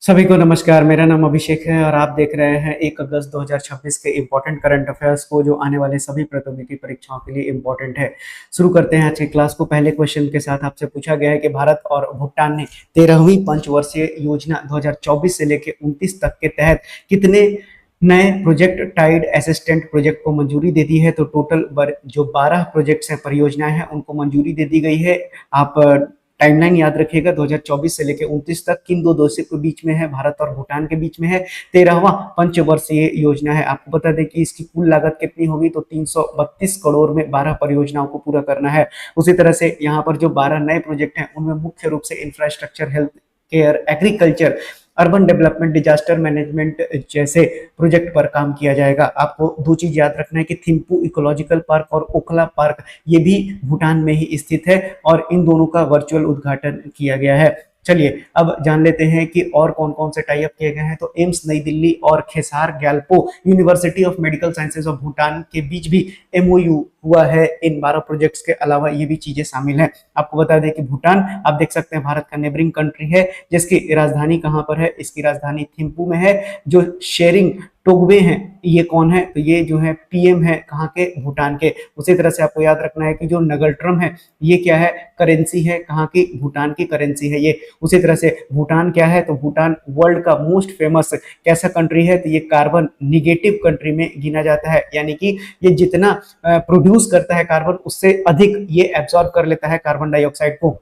सभी को नमस्कार। मेरा नाम अभिषेक है और आप देख रहे हैं 1 अगस्त 2026 के इम्पोर्टेंट करंट अफेयर्स को, जो आने वाले सभी प्रतियोगिकी परीक्षाओं के लिए इम्पोर्टेंट है। शुरू करते हैं आज की क्लास को। पहले क्वेश्चन के साथ आपसे पूछा गया है कि भारत और भूटान ने 13वीं पंचवर्षीय योजना 2024 से लेकर 29 तक के तहत कितने नए प्रोजेक्ट टाइड असिस्टेंट प्रोजेक्ट को मंजूरी दे दी है। तो टोटल जो 12 प्रोजेक्ट्स हैं, परियोजनाएं हैं, उनको मंजूरी दे दी गई है। आप टाइमलाइन याद रखिएगा, 2024 से लेकर 29 तक किन दो देशों के बीच में है, भारत और भूटान के बीच में है। 13वां पंचवर्षीय योजना है। आपको बता दें कि इसकी कुल लागत कितनी होगी, तो 332 करोड़ में 12 परियोजनाओं को पूरा करना है। उसी तरह से यहाँ पर जो 12 नए प्रोजेक्ट हैं, उनमें मुख्य रूप से infrastructure, health care, agriculture, urban development, disaster management जैसे प्रोजेक्ट पर काम किया जाएगा। आपको दो चीज याद रखना है कि थिम्पू इकोलॉजिकल पार्क और ओखला पार्क ये भी भूटान में ही स्थित है और इन दोनों का वर्चुअल उद्घाटन किया गया है। चलिए अब जान लेते हैं कि और कौन कौन से टाई अप किए गए हैं। तो एम्स नई दिल्ली और Khesar Gyalpo university of medical sciences of Bhutan के बीच भी एमओयू हुआ है। इन 12 प्रोजेक्ट्स के अलावा ये भी चीजें शामिल हैं। आपको बता दें कि भूटान, आप देख सकते हैं, भारत का नेबरिंग कंट्री है, जिसकी राजधानी कहां पर है, इसकी राजधानी थिम्पू में है। जो शेरिंग टोगबे हैं, ये कौन है, तो ये जो है पीएम है कहां के, भूटान के। उसी तरह से आपको याद रखना है कि जो नगरट्रम है, ये क्या है, करेंसी है, कहां की, भूटान की करेंसी है ये। उसी तरह से भूटान क्या है, तो भूटान वर्ल्ड का मोस्ट फेमस कैसा कंट्री है, तो ये कार्बन निगेटिव कंट्री में गिना जाता है। यानी कि ये जितना प्रोड्यूस करता है कार्बन, उससे अधिक ये एब्जॉर्ब कर लेता है कार्बन डाइऑक्साइड को।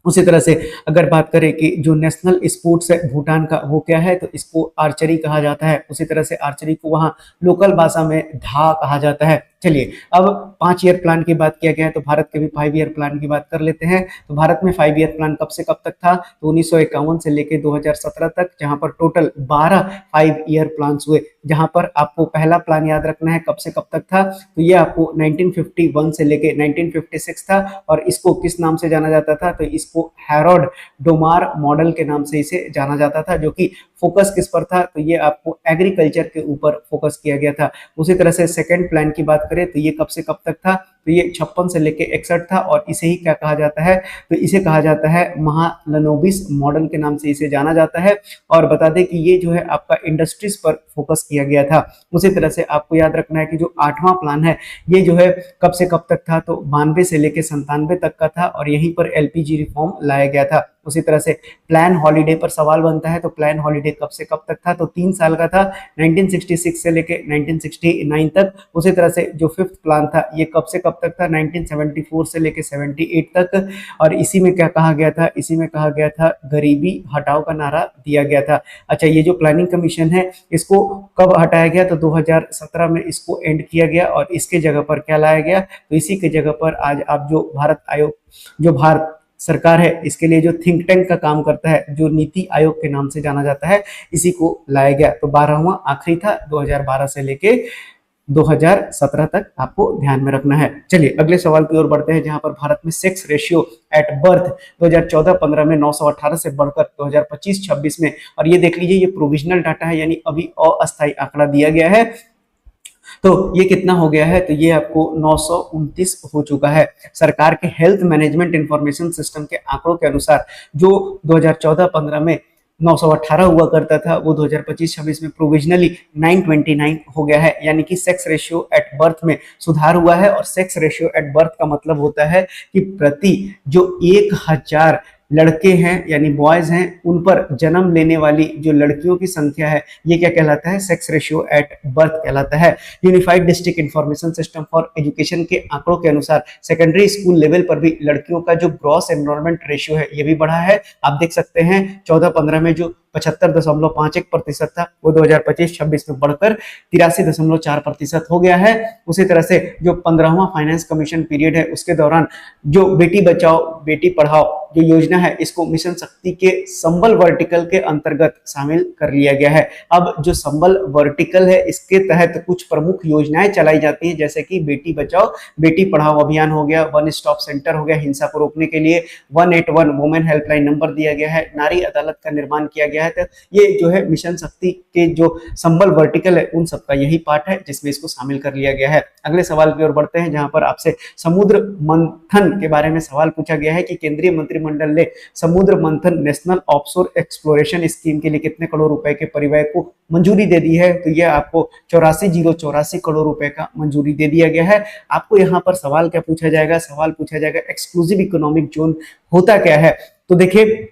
उसी तरह से अगर बात करें कि जो नेशनल स्पोर्ट्स है भूटान का, वो क्या है, तो इसको आर्चरी कहा जाता है। उसी तरह से आर्चरी को वहाँ लोकल भाषा में धा कहा जाता है। चलिए अब 5 ईयर प्लान की बात किया गया है, तो भारत के भी 5 ईयर प्लान की बात कर लेते हैं। तो भारत में 5 ईयर प्लान कब से कब तक था, तो 1951 से लेकर 2017 तक, जहां पर टोटल 12 5 ईयर प्लान हुए। जहां पर आपको पहला प्लान याद रखना है कब से कब तक था, तो ये आपको 1951 से लेकर 1956 था और इसको किस नाम से जाना जाता था, तो इसको हैरोल्ड डोमार मॉडल के नाम से इसे जाना जाता था। जो कि फोकस किस पर था, तो ये आपको एग्रीकल्चर के ऊपर फोकस किया गया था। उसी तरह से सेकंड प्लान की बात करें तो ये कब से कब तक था, तो ये 56 से लेके 61 था और इसे ही क्या कहा जाता है, तो इसे कहा जाता है महालनोबिस मॉडल के नाम से इसे जाना जाता है। और बता दें कि ये जो है आपका इंडस्ट्रीज पर फोकस किया गया था। उसी तरह से आपको याद रखना है कि जो 8वां प्लान है, ये जो है कब से कब तक था, तो 92 से लेके 97 तक का था और यहीं पर एलपीजी रिफॉर्म लाया गया था। उसी तरह से प्लान हॉलीडे पर सवाल बनता है, तो प्लान हॉलीडे कब से कब तक था, तो 3 साल का था, 1966 से लेके 1969 तक। उसी तरह से जो 5th प्लान था, ये कब से कब तक था, 1974 से लेके 78 तक। और इसी में क्या कहा गया था, इसी में कहा गया था गरीबी हटाओ का नारा दिया गया था। अच्छा, ये जो प्लानिंग कमीशन है, इसको कब हटाया गया, तो 2017 में इसको एंड किया गया और इसके जगह पर क्या लाया गया, तो इसी के जगह पर आज आप जो भारत आयोग, जो भारत सरकार है, इसके लिए जो थिंक टैंक का काम करता है, जो नीति आयोग के नाम से जाना जाता है, इसी को लाया गया। तो 12वां आखिरी था, 2012 से लेके 2017 तक आपको ध्यान में रखना है। चलिए अगले सवाल की ओर बढ़ते हैं, जहां पर भारत में सेक्स रेशियो एट बर्थ 2014-15 में 918 से बढ़कर 2025-26 में, और ये देख लीजिए, ये प्रोविजनल डाटा है, यानी अभी अस्थायी आंकड़ा दिया गया है, तो ये कितना हो गया है, तो ये आपको 929 हो चुका है। सरकार के हेल्थ मैनेजमेंट इंफॉर्मेशन सिस्टम के आंकड़ों के अनुसार जो 2014-15 में 918 हुआ करता था, वो 2025-26 में प्रोविजनली 929 हो गया है। यानी कि सेक्स रेशियो एट बर्थ में सुधार हुआ है। और सेक्स रेशियो एट बर्थ का मतलब होता है कि प्रति जो 1000 लड़के हैं, यानी बॉयज हैं, उन पर जन्म लेने वाली जो लड़कियों की संख्या है, ये क्या कहलाता है, सेक्स रेशियो एट बर्थ कहलाता है। Unified district information system for education के आंकड़ों के अनुसार सेकेंडरी स्कूल लेवल पर भी लड़कियों का जो ग्रॉस एनरोलमेंट रेशियो है, ये भी बढ़ा है। आप देख सकते हैं 14-15 में जो 75.51% था, वो 2025-26 में बढ़कर 83.4% हो गया है। उसी तरह से जो 15वां फाइनेंस कमीशन पीरियड है, उसके दौरान जो बेटी बचाओ बेटी पढ़ाओ जो योजना है, इसको मिशन शक्ति के संबल वर्टिकल के अंतर्गत शामिल कर लिया गया है। अब जो संबल वर्टिकल है, इसके तहत कुछ प्रमुख योजनाएं चलाई जाती हैं, जैसे कि बेटी बचाओ बेटी पढ़ाओ अभियान हो गया, वन स्टॉप सेंटर हो गया हिंसा को रोकने के लिए, 181 वुमेन हेल्पलाइन नंबर दिया गया है, नारी अदालत का निर्माण किया गया गया है। तो ये जो है मिशन शक्ति के जो संबल वर्टिकल है उन सबका यही पार्ट है जिसमें इसको शामिल कर लिया गया है। अगले सवाल की ओर बढ़ते हैं जहां पर आपसे समुद्र मंथन के बारे में सवाल पूछा गया है कि केंद्रीय मंत्रिमंडल ने समुद्र मंथन नेशनल ऑफशोर एक्सप्लोरेशन स्कीम के लिए कितने करोड़ रुपए के परिव्यय को मंजूरी दे दी है। तो यह आपको 84,084 करोड़ रुपए का मंजूरी दे दिया गया है। आपको यहाँ पर सवाल क्या पूछा जाएगा, सवाल पूछा जाएगा एक्सक्लूसिव इकोनॉमिक जोन होता क्या है। तो देखिए,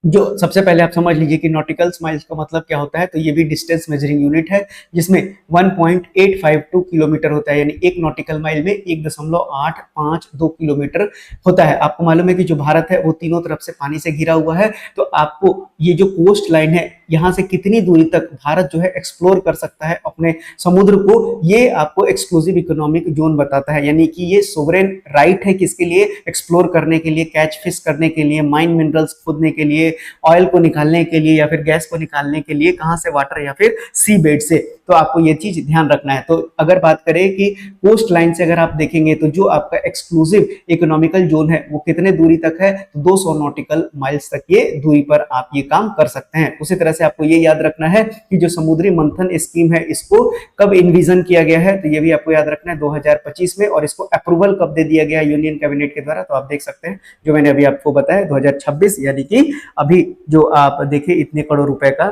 जो सबसे पहले आप समझ लीजिए कि नॉटिकल माइल्स का मतलब क्या होता है। तो ये भी डिस्टेंस मेजरिंग यूनिट है जिसमें 1.852 किलोमीटर होता है, यानी एक नॉटिकल माइल में 1.852 किलोमीटर होता है। आपको मालूम है कि जो भारत है वो तीनों तरफ से पानी से घिरा हुआ है। तो आपको ये जो कोस्ट लाइन है यहाँ से कितनी दूरी तक भारत जो है एक्सप्लोर कर सकता है अपने समुद्र को, ये आपको एक्सक्लूसिव इकोनॉमिक जोन बताता है। यानी कि ये सोवरेन राइट है किसके लिए, एक्सप्लोर करने के लिए, कैच फिश करने के लिए, माइन मिनरल्स खोदने के लिए, ऑयल को निकालने के लिए या फिर गैस को निकालने के लिए, कहां से, वाटर या फिर सी बेड से। तो आपको ये चीज ध्यान रखना है। तो अगर बात करें कि कोस्ट लाइन से अगर आप देखेंगे तो जो आपका एक्सक्लूसिव इकोनॉमिकल जोन है वो कितने दूरी तक है, तो 200 नॉटिकल माइल्स तक ये दूरी पर आप ये काम कर सकते हैं। उसी तरह से आपको ये याद रखना है कि जो समुद्री मंथन स्कीम है इसको कब इन्विजन किया गया है, तो ये भी आपको याद रखना है 2025 में। और इसको अप्रूवल कब दे दिया गया यूनियन कैबिनेट के द्वारा, तो आप देख सकते हैं जो मैंने अभी आपको बताया 2026, यानी कि अभी जो आप देखिए इतने करोड़ रुपए का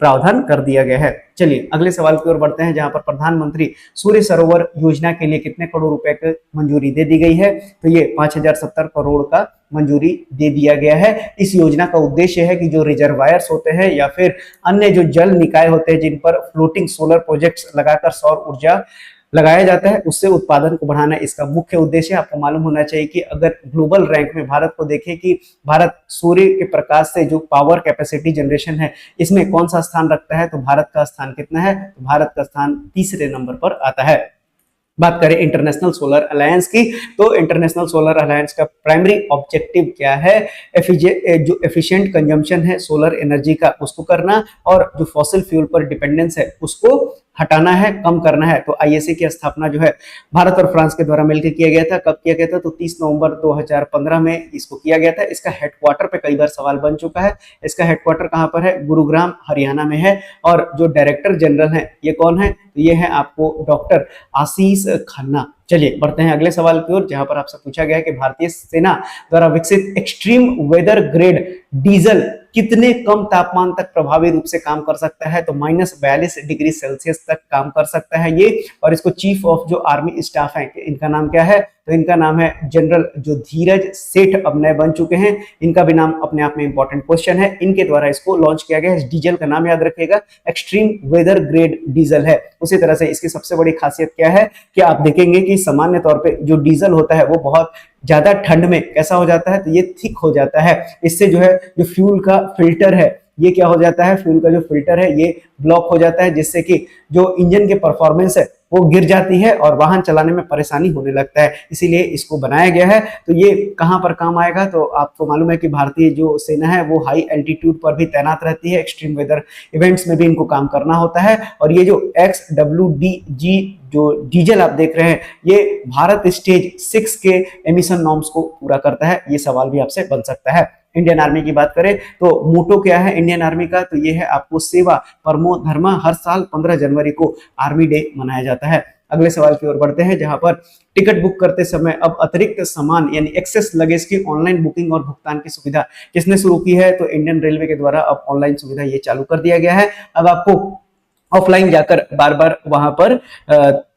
प्रावधान कर दिया गया है। चलिए अगले सवाल की ओर बढ़ते हैं जहां पर प्रधानमंत्री सूर्य सरोवर योजना के लिए कितने करोड़ रुपए की मंजूरी दे दी गई है। तो ये 5070 करोड़ का मंजूरी दे दिया गया है। इस योजना का उद्देश्य है कि जो रिजर्वायर्स होते हैं या फिर अन्य जो जल निकाय होते हैं जिन पर फ्लोटिंग सोलर प्रोजेक्ट्स लगाकर सौर ऊर्जा लगाया जाता है उससे उत्पादन को बढ़ाना इसका मुख्य उद्देश्य है। आपको मालूम होना चाहिए कि अगर ग्लोबल रैंक में भारत को देखें कि भारत सूर्य के प्रकाश से जो पावर कैपेसिटी जनरेशन है इसमें कौन सा स्थान रखता है, तो भारत का स्थान कितना है, तो भारत का स्थान तीसरे नंबर पर आता है। बात करें इंटरनेशनल सोलर अलायंस की, तो इंटरनेशनल सोलर अलायंस का प्राइमरी ऑब्जेक्टिव क्या है, जो एफिशिएंट कंजम्पशन है सोलर एनर्जी का उसको करना और जो फॉसिल फ्यूल पर डिपेंडेंस है उसको हटाना है, कम करना है। तो आईएसए की स्थापना जो है भारत और फ्रांस के द्वारा मिलकर किया गया था। कब किया गया था, तो 30 नवंबर 2015 में इसको किया गया था। इसका हेडक्वार्टर पे कई बार सवाल बन चुका है। इसका हेडक्वार्टर कहां पर है, गुरुग्राम हरियाणा में है। और जो डायरेक्टर जनरल है ये कौन है, तो ये है आपको डॉक्टर आशीष खन्ना। चलिए बढ़ते हैं अगले सवाल की ओर जहां पर आपसे पूछा गया है कि भारतीय सेना द्वारा विकसित एक्सट्रीम वेदर ग्रेड डीजल कितने कम तापमान तक प्रभावी रूप से काम कर सकता है, तो -42 डिग्री सेल्सियस तक काम कर सकता है ये। और इसको चीफ ऑफ जो आर्मी स्टाफ है इनका नाम क्या है, तो इनका नाम है जनरल जो धीरज सेठ अब नए बन चुके हैं। इनका भी नाम अपने आप में इंपॉर्टेंट क्वेश्चन है। इनके द्वारा इसको लॉन्च किया गया है। इस डीजल का नाम याद रखिएगा, एक्सट्रीम वेदर ग्रेड डीजल है। उसी तरह से इसकी सबसे बड़ी खासियत क्या है कि आप देखेंगे कि सामान्य तौर पे जो डीजल होता है वो बहुत ज्यादा ठंड में कैसा हो जाता है, तो ये थिक हो जाता है। इससे जो है जो फ्यूल का फिल्टर है ये क्या हो जाता है, फ्यूल का जो फिल्टर है ये ब्लॉक हो जाता है, जिससे कि जो इंजन की परफॉर्मेंस है वो गिर जाती है और वाहन चलाने में परेशानी होने लगता है। इसीलिए इसको बनाया गया है। तो ये कहां पर काम आएगा, तो आपको मालूम है कि भारतीय जो सेना है वो हाई एल्टीट्यूड पर भी तैनात रहती है, एक्सट्रीम वेदर इवेंट्स में भी इनको काम करना होता है। और ये जो XWDG जो डीजल आप देख रहे हैं ये भारत स्टेज 6 के एमिशन नॉर्म्स को पूरा करता है। ये सवाल भी आपसे बन सकता है। इंडियन आर्मी की बात करें तो मोटो क्या है इंडियन आर्मी का, तो ये है आपको सेवा परमो धर्मा। हर साल 15 जनवरी को आर्मी डे मनाया जाता है। अगले सवाल की ओर बढ़ते हैं जहां पर टिकट बुक करते समय अब अतिरिक्त सामान यानी एक्सेस लगेज की ऑनलाइन बुकिंग और भुगतान की सुविधा किसने शुरू की है, तो इंडियन रेलवे के द्वारा अब ऑनलाइन सुविधा ये चालू कर दिया गया है। अब आपको ऑफलाइन जाकर बार बार वहां पर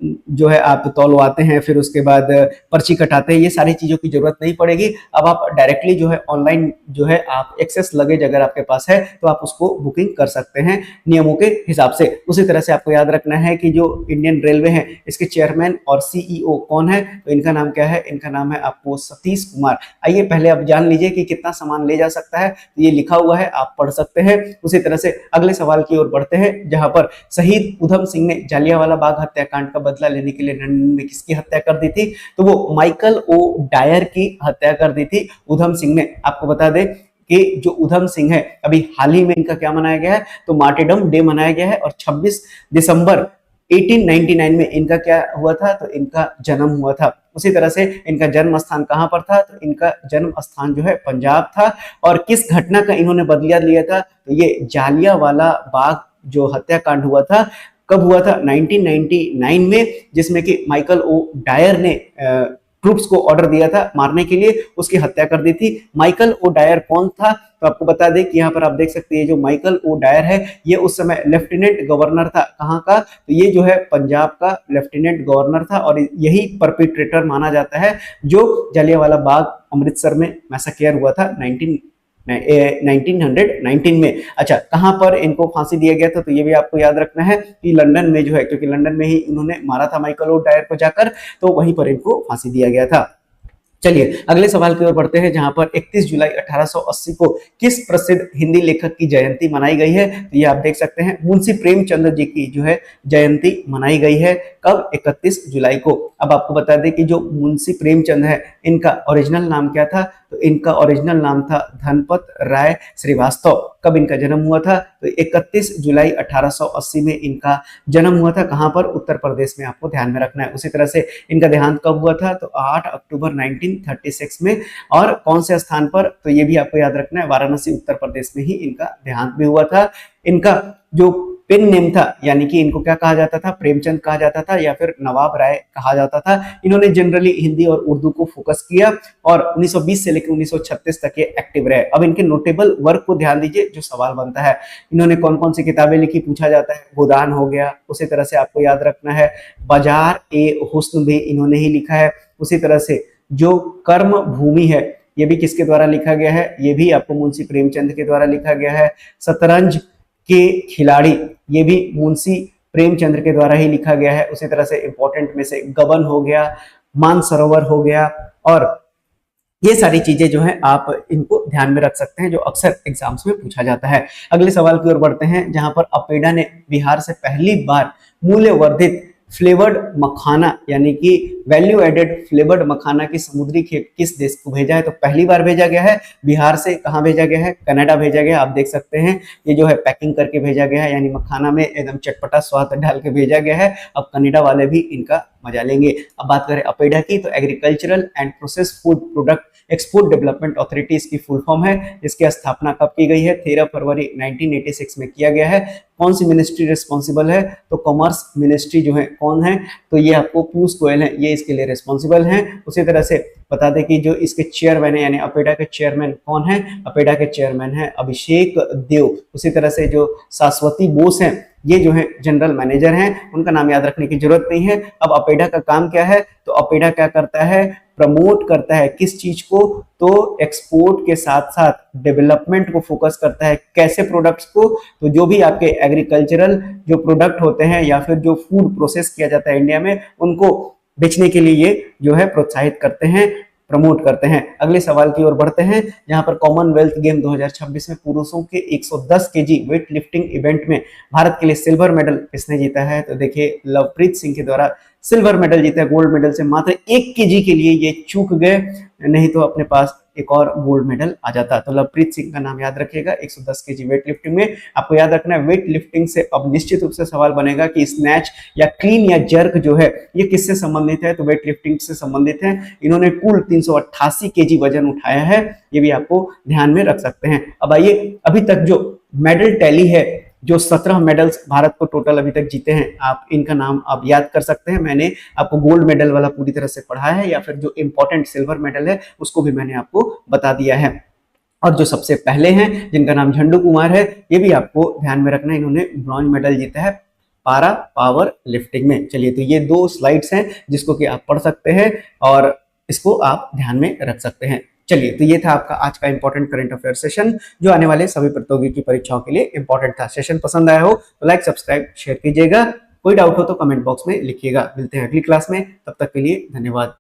जो है आप तौलवाते हैं, फिर उसके बाद पर्ची कटाते हैं, ये सारी चीजों की जरूरत नहीं पड़ेगी। अब आप डायरेक्टली जो है ऑनलाइन जो है आप एक्सेस लगेज अगर आपके पास है तो आप उसको बुकिंग कर सकते हैं नियमों के हिसाब से। उसी तरह से आपको याद रखना है कि जो इंडियन रेलवे है इसके चेयरमैन और सीईओ कौन है, तो इनका नाम क्या है, इनका नाम है आपको सतीश कुमार। आइए पहले आप जान लीजिए कि कितना सामान ले जा सकता है, तो ये लिखा हुआ है आप पढ़ सकते हैं। उसी तरह से अगले सवाल की ओर बढ़ते हैं जहां पर शहीद उधम सिंह ने जालियांवाला बाग हत्याकांड का बदला लेने के लिए लंदन में किसकी हत्या कर दी थी, तो वो माइकल ओ डायर की हत्या कर दी थी उधम सिंह ने। आपको बता दें कि जो उधम सिंह है अभी हाल ही में इनका क्या मनाया गया है, तो मार्टिरडम डे मनाया गया है। और 26 दिसंबर 1899 में इनका क्या हुआ था, तो इनका जन्म हुआ था। उसी तरह से इनका जन्म स्थान कहां पर था, तो इनका जन्म स्थान जो है पंजाब था। और किस घटना का इन्होंने बदला लिया था, तो ये जालियांवाला बाग जो हत्याकांड हुआ था, कब हुआ था, 1999 में, जिसमें कि माइकल ओ डायर ने ट्रूप्स को ऑर्डर दिया था मारने के लिए, उसकी हत्या कर दी थी। माइकल ओ डायर कौन था, तो आपको बता दें कि यहाँ पर आप देख सकते हैं जो माइकल ओ डायर है, ये उस समय लेफ्टिनेंट गवर्नर था। कहाँ का, तो ये जो है पंजाब का लेफ्टिनेंट गवर्नर था, और यही परपिट्रेटर माना जाता है जो जलियांवाला बाग अमृतसर में मैसेकर हुआ था 1919 में। अच्छा, कहां पर इनको फांसी दिया गया था, तो ये भी आपको याद रखना है कि लंदन में जो है, क्योंकि लंदन में ही इन्होंने मारा था माइकल ओ डायर को जाकर, तो वहीं पर इनको फांसी दिया गया था। चलिए अगले सवाल की ओर बढ़ते हैं, जहां पर 31 जुलाई 1880 को किस प्रसिद्ध हिंदी लेखक की जयंती मनाई गई है, तो ये आप देख सकते हैं मुंशी प्रेमचंद्र जी की जो है जयंती मनाई गई है। कब, 31 जुलाई को। अब आपको बता दें कि जो मुंशी प्रेमचंद है, इनका ओरिजिनल नाम क्या था, तो इनका ओरिजिनल नाम था धनपत राय श्रीवास्तव। कब इनका जन्म हुआ था, तो 31 जुलाई 1880 में इनका जन्म हुआ था। कहां पर, उत्तर प्रदेश में, आपको ध्यान में रखना है। उसी तरह से इनका देहांत कब हुआ था, तो 8 अक्टूबर 1936 में। और कौन से स्थान पर, तो ये भी आपको याद रखना है, वाराणसी उत्तर प्रदेश में ही इनका देहांत भी हुआ था। इनका जो पेन नेम था, यानी कि इनको क्या कहा जाता था, प्रेमचंद कहा जाता था या फिर नवाब राय कहा जाता था। इन्होंने जनरली हिंदी और उर्दू को फोकस किया और 1920 से लेकर 1936 तक ये एक्टिव रहे। अब इनके नोटेबल वर्क को ध्यान दीजिए, जो सवाल बनता है, इन्होंने कौन कौन सी किताबें लिखी पूछा जाता है। गोदान हो गया, उसी तरह से आपको याद रखना है बाजार ए हुस्न भी इन्होंने ही लिखा है। उसी तरह से जो कर्म भूमि है, ये भी किसके द्वारा लिखा गया है, ये भी आपको मुंशी प्रेमचंद के द्वारा लिखा गया है। शतरंज के खिलाड़ी, ये भी मुंशी प्रेमचंद्र के द्वारा ही लिखा गया है। उसी तरह से इंपॉर्टेंट में से गबन हो गया, मानसरोवर हो गया, और ये सारी चीजें जो है आप इनको ध्यान में रख सकते हैं, जो अक्सर एग्जाम्स में पूछा जाता है। अगले सवाल की ओर बढ़ते हैं, जहां पर अपेडा ने बिहार से पहली बार मूल्य वर्धित फ्लेवर्ड मखाना, यानी कि वैल्यू एडेड फ्लेवर्ड मखाना की समुद्री खेप किस देश को भेजा है, तो पहली बार भेजा गया है बिहार से। कहां भेजा गया है, कनाडा भेजा गया। आप देख सकते हैं ये जो है पैकिंग करके भेजा गया है, यानी मखाना में एकदम चटपटा स्वाद डाल के भेजा गया है। अब कनाडा वाले भी इनका मजा लेंगे। अब बात करें अपेडा की, तो agricultural and process food product export development authority इसकी फुल फॉर्म है। इसकी स्थापना कब की गई है, 13 फरवरी 1986 में किया गया है। कौन सी मिनिस्ट्री रिस्पॉन्सिबल है, तो कॉमर्स मिनिस्ट्री जो है कौन है, तो ये आपको पीयूष गोयल है, ये इसके लिए रिस्पॉन्सिबल हैं। उसी तरह से बता दें कि जो इसके चेयरमैन है, यानी अपेडा के चेयरमैन कौन है, अपेडा के चेयरमैन है अभिषेक देव। उसी तरह से जो शाश्वती बोस हैं, ये जो है जनरल मैनेजर हैं, उनका नाम याद रखने की जरूरत नहीं है। अब अपेडा का काम क्या है, तो अपेडा क्या करता है, प्रमोट करता है किस चीज को, तो एक्सपोर्ट के साथ साथ डेवलपमेंट को फोकस करता है। कैसे प्रोडक्ट्स को, तो जो भी आपके एग्रीकल्चरल जो प्रोडक्ट होते हैं या फिर जो फूड प्रोसेस किया जाता है इंडिया में, उनको बेचने के लिए ये जो है प्रोत्साहित करते हैं, प्रमोट करते हैं। अगले सवाल की ओर बढ़ते हैं, जहां पर कॉमनवेल्थ गेम 2026 में पुरुषों के 110 केजी वेट लिफ्टिंग इवेंट में भारत के लिए सिल्वर मेडल किसने जीता है, तो देखिए लवप्रीत सिंह के द्वारा सिल्वर मेडल जीता है। गोल्ड मेडल से मात्र 1 केजी के लिए ये चूक गए, नहीं तो अपने पास एक और गोल्ड मेडल आ जाता। तो लवप्रीत सिंह का नाम याद रखिएगा। 110 केजी वेट लिफ्टिंग में आपको याद रखना है, वेट लिफ्टिंग से अब निश्चित रूप से सवाल बनेगा कि स्नैच या क्लीन या जर्क जो है ये किससे संबंधित है, तो वेट लिफ्टिंग से संबंधित है। इन्होंने कुल 388 केजी वजन उठाया है, ये भी आपको ध्यान में रख सकते हैं। अब आइए, अभी तक जो मेडल टैली है, जो 17 मेडल्स भारत को टोटल अभी तक जीते हैं, आप इनका नाम आप याद कर सकते हैं। मैंने आपको गोल्ड मेडल वाला पूरी तरह से पढ़ाया है, या फिर जो इंपॉर्टेंट सिल्वर मेडल है उसको भी मैंने आपको बता दिया है। और जो सबसे पहले हैं, जिनका नाम झंडू कुमार है, ये भी आपको ध्यान में रखना है, इन्होंने ब्रॉन्ज मेडल जीता है पारा पावर लिफ्टिंग में। चलिए, तो ये 2 स्लाइड्स हैं जिसको कि आप पढ़ सकते हैं और इसको आप ध्यान में रख सकते हैं। चलिए, तो ये था आपका आज का इंपॉर्टेंट करंट अफेयर सेशन, जो आने वाले सभी प्रतियोगिकी परीक्षाओं के लिए इंपॉर्टेंट था। सेशन पसंद आया हो तो लाइक, सब्सक्राइब, शेयर कीजिएगा। कोई डाउट हो तो कमेंट बॉक्स में लिखिएगा। मिलते हैं अगली क्लास में, तब तक के लिए धन्यवाद।